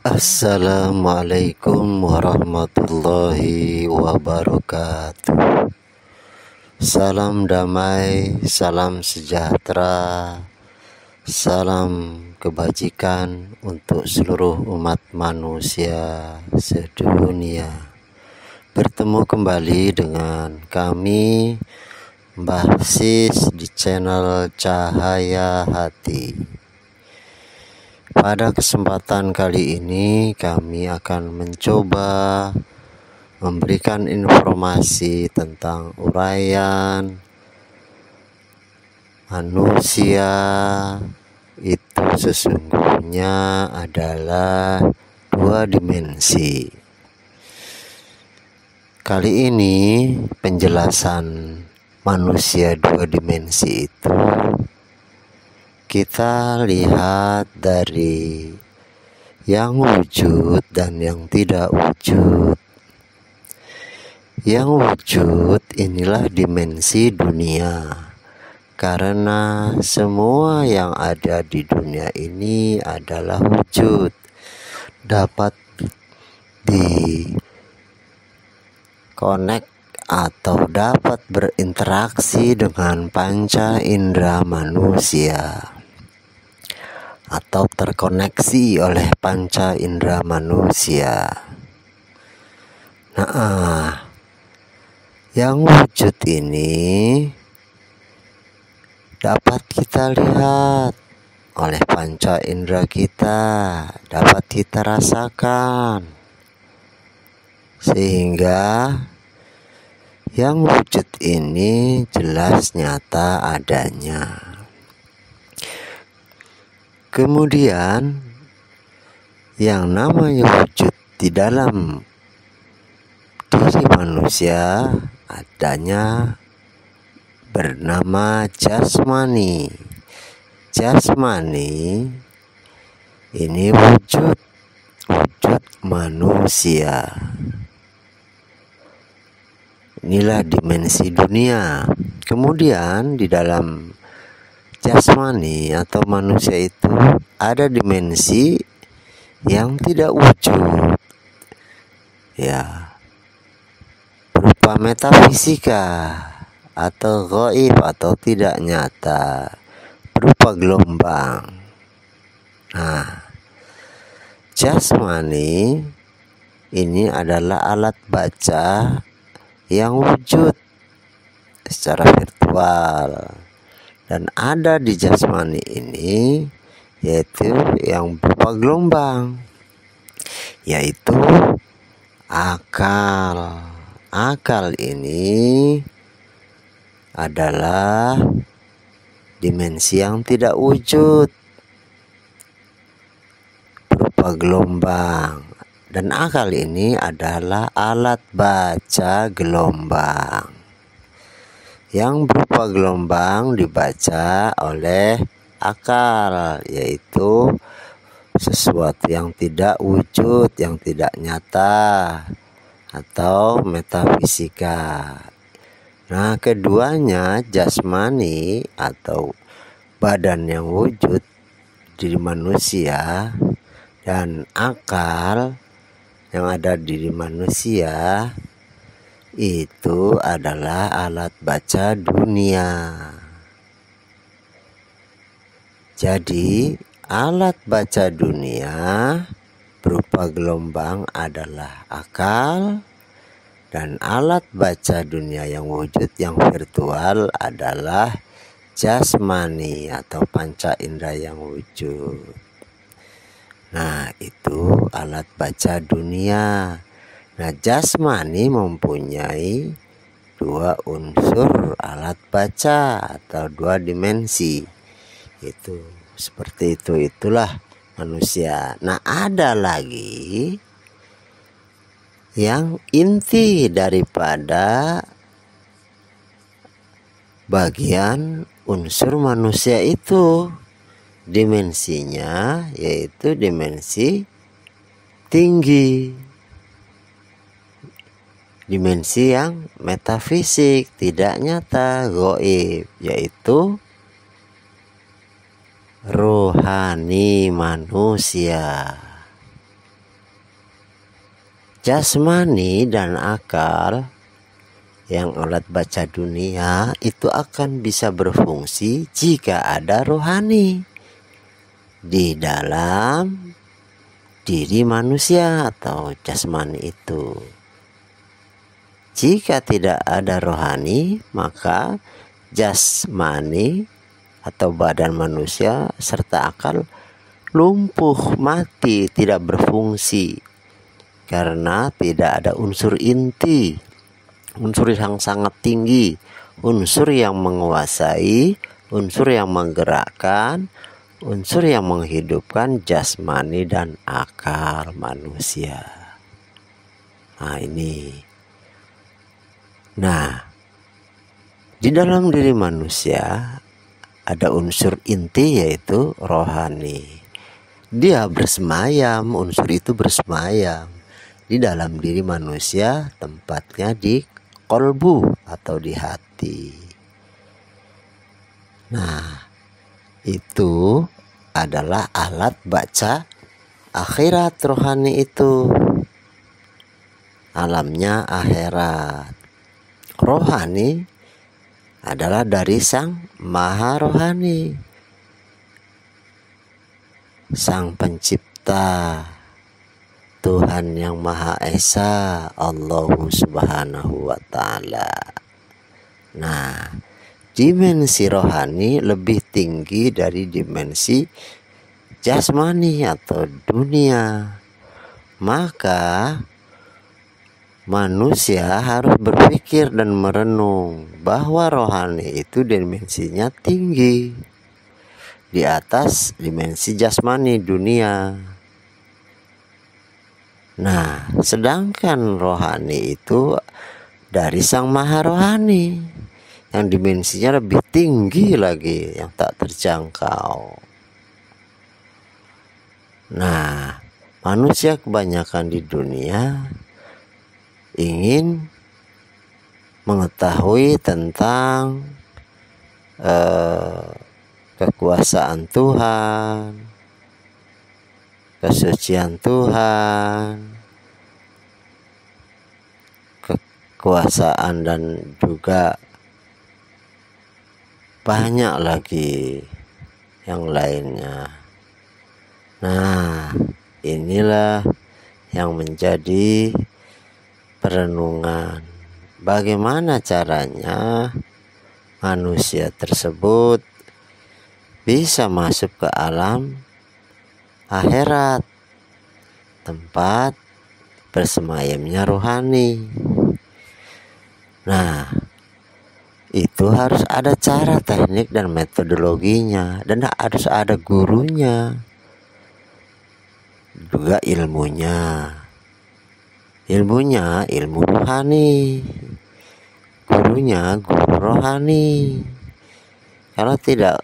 Assalamualaikum warahmatullahi wabarakatuh. Salam damai, salam sejahtera, salam kebajikan untuk seluruh umat manusia sedunia. Bertemu kembali dengan kami Mbah Sis di channel Cahaya Hati. Pada kesempatan kali ini kami akan mencoba memberikan informasi tentang uraian manusia itu sesungguhnya adalah dua dimensi. Kali ini penjelasan manusia dua dimensi itu kita lihat dari yang wujud dan yang tidak wujud. Yang wujud inilah dimensi dunia, karena semua yang ada di dunia ini adalah wujud, dapat di-connect atau dapat berinteraksi dengan panca indera manusia, atau terkoneksi oleh panca indera manusia. Nah, yang wujud ini dapat kita lihat oleh panca indera kita, dapat kita rasakan, sehingga yang wujud ini jelas nyata adanya. Kemudian yang namanya wujud di dalam diri manusia adanya bernama jasmani. Jasmani ini wujud manusia. Inilah dimensi dunia. Kemudian di dalam jasmani atau manusia itu ada dimensi yang tidak wujud, ya, berupa metafisika atau gaib atau tidak nyata, berupa gelombang. Nah, jasmani ini adalah alat baca yang wujud secara virtual, dan ada di jasmani ini yaitu yang berupa gelombang, yaitu akal. Akal ini adalah dimensi yang tidak wujud, berupa gelombang, dan akal ini adalah alat baca gelombang. Yang berupa gelombang dibaca oleh akal, yaitu sesuatu yang tidak wujud, yang tidak nyata, atau metafisika. Nah, keduanya, jasmani atau badan yang wujud di manusia dan akal yang ada di manusia, itu adalah alat baca dunia. Jadi alat baca dunia berupa gelombang adalah akal, dan alat baca dunia yang wujud yang virtual adalah jasmani atau panca indera yang wujud. Nah, itu alat baca dunia. Nah, jasmani mempunyai dua unsur alat baca atau dua dimensi. Itu seperti itulah manusia. Nah, ada lagi yang inti daripada bagian unsur manusia itu, dimensinya yaitu dimensi tinggi, dimensi yang metafisik, tidak nyata, gaib, yaitu rohani manusia. Jasmani dan akal yang alat baca dunia itu akan bisa berfungsi jika ada rohani di dalam diri manusia atau jasmani itu. Jika tidak ada rohani, maka jasmani atau badan manusia serta akal lumpuh, mati, tidak berfungsi karena tidak ada unsur inti, unsur yang sangat tinggi, unsur yang menguasai, unsur yang menggerakkan, unsur yang menghidupkan jasmani dan akal manusia. Nah ini. Nah, di dalam diri manusia ada unsur inti yaitu rohani. Dia bersemayam, unsur itu bersemayam di dalam diri manusia, tempatnya di kolbu atau di hati. Nah, itu adalah alat baca akhirat. Rohani itu alamnya akhirat. Rohani adalah dari Sang Maha Rohani, Sang Pencipta, Tuhan yang Maha Esa, Allah Subhanahu wa Ta'ala. Nah, dimensi rohani lebih tinggi dari dimensi jasmani atau dunia. Maka manusia harus berpikir dan merenung bahwa rohani itu dimensinya tinggi di atas dimensi jasmani dunia. Nah, sedangkan rohani itu dari Sang Maha Rohani yang dimensinya lebih tinggi lagi, yang tak terjangkau. Nah, manusia kebanyakan di dunia ingin mengetahui tentang kekuasaan Tuhan, kesucian Tuhan, kekuasaan dan juga banyak lagi yang lainnya. Nah, inilah yang menjadi perenungan. Bagaimana caranya manusia tersebut bisa masuk ke alam akhirat, tempat bersemayamnya rohani. Nah, itu harus ada cara, teknik, dan metodologinya, dan harus ada gurunya, juga ilmunya. Ilmunya ilmu rohani, gurunya guru rohani. Kalau tidak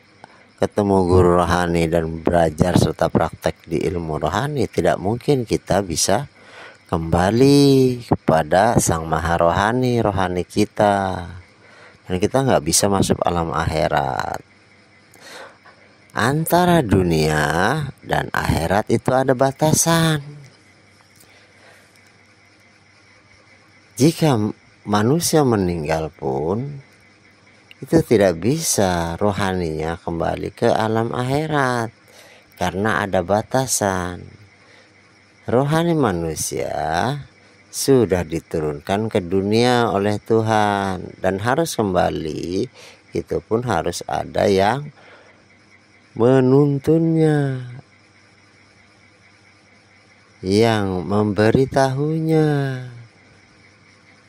ketemu guru rohani dan belajar serta praktek di ilmu rohani, tidak mungkin kita bisa kembali kepada Sang Maha Rohani, rohani kita, dan kita nggak bisa masuk alam akhirat. Antara dunia dan akhirat itu ada batasan. Jika manusia meninggal pun itu tidak bisa rohaninya kembali ke alam akhirat karena ada batasan. Rohani manusia sudah diturunkan ke dunia oleh Tuhan dan harus kembali, itu pun harus ada yang menuntunnya, yang memberitahunya,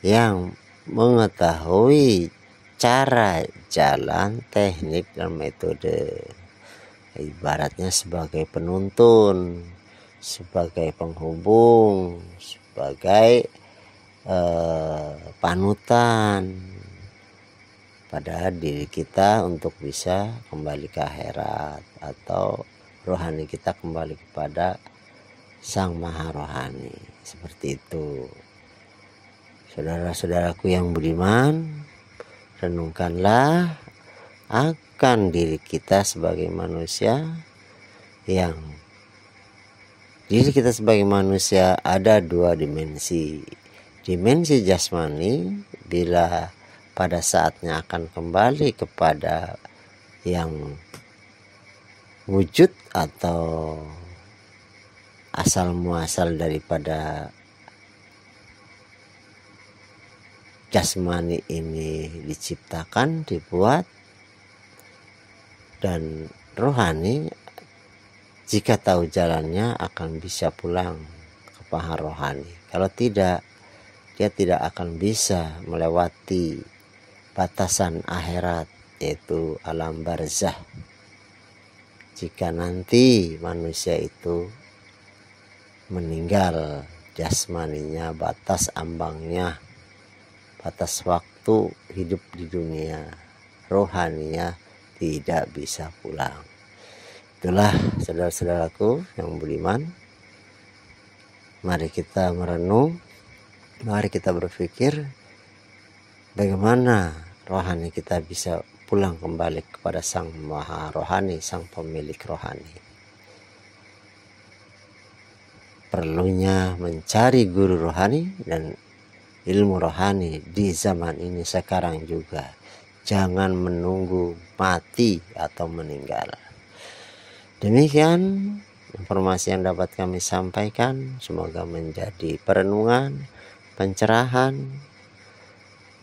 yang mengetahui cara, jalan, teknik, dan metode. Ibaratnya sebagai penuntun, sebagai penghubung, sebagai panutan pada diri kita untuk bisa kembali ke akhirat atau rohani kita kembali kepada Sang Maha Rohani. Seperti itu. Saudara-saudaraku yang budiman, renungkanlah akan diri kita sebagai manusia yang Diri kita sebagai manusia ada dua dimensi. Dimensi jasmani bila pada saatnya akan kembali kepada yang wujud atau asal muasal daripada jasmani ini diciptakan, dibuat, dan rohani jika tahu jalannya akan bisa pulang ke paha rohani. Kalau tidak, dia tidak akan bisa melewati batasan akhirat, yaitu alam barzah. Jika nanti manusia itu meninggal, jasmaninya, batas ambangnya, batas waktu hidup di dunia, rohaninya tidak bisa pulang. Itulah saudara-saudaraku yang budiman, mari kita merenung, mari kita berpikir bagaimana rohani kita bisa pulang kembali kepada Sang Maha Rohani, Sang Pemilik Rohani. Perlunya mencari guru rohani dan ilmu rohani di zaman ini sekarang juga. Jangan menunggu mati atau meninggal. Demikian informasi yang dapat kami sampaikan. Semoga menjadi perenungan, pencerahan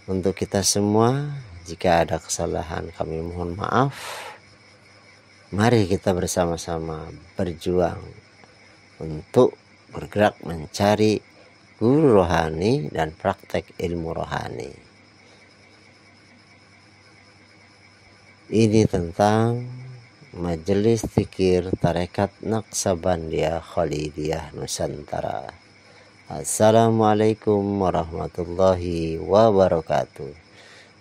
untuk kita semua. Jika ada kesalahan kami mohon maaf. Mari kita bersama-sama berjuang untuk bergerak mencari guru rohani dan praktek ilmu rohani. Ini tentang Majelis Zikir Tarekat Naqsabandiyah Khalidiyah Nusantara. Assalamualaikum warahmatullahi wabarakatuh.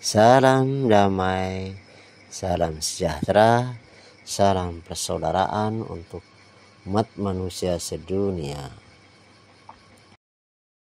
Salam damai, salam sejahtera, salam persaudaraan untuk umat manusia sedunia.